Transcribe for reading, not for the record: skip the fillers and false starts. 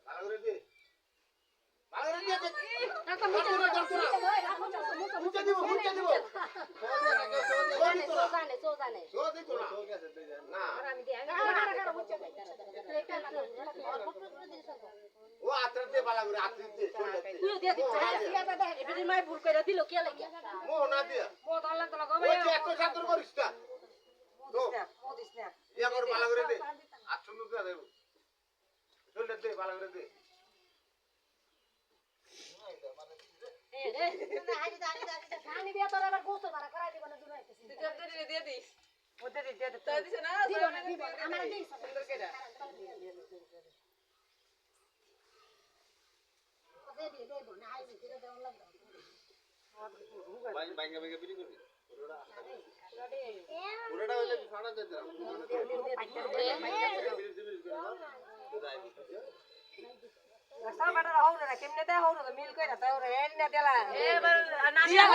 ভালো করে দে ভালো করে দে কাকা মুচে মুচে দিব সোজানে সো দিত না না আমি দিই মুচে ও আত্রতে ভালো করে আত্রতে চলে তুই দিয়ে দিছ এবিদি মাই ভুল কইরা দিল কে লাগি মো না দিয়া মো তো আল্লাহ তাআলা ওই যে এত সাতর করিস না মোদিস না ইয়া কর ভালো করে দে আচ্ছন্ন করে দেব চলে দে ভালো করে দে এ রে না আজ খানি দিয়া তোর আবার গোসল বারা করাই দিব না দুনাইতেছিস তুই দিয়ে দিস ওদের দিয়ে দে তো দিছ না দিব না আমার দিস সুন্দর কেডা বাইঙ্গা বাইঙ্গা বিলি করবি পুরোটা হইলে ছাড়া দে দাও সব বাটা হও না কেমনে তে হও না মিল কইরা তাও রে এনে দেলা এবার না দিয়া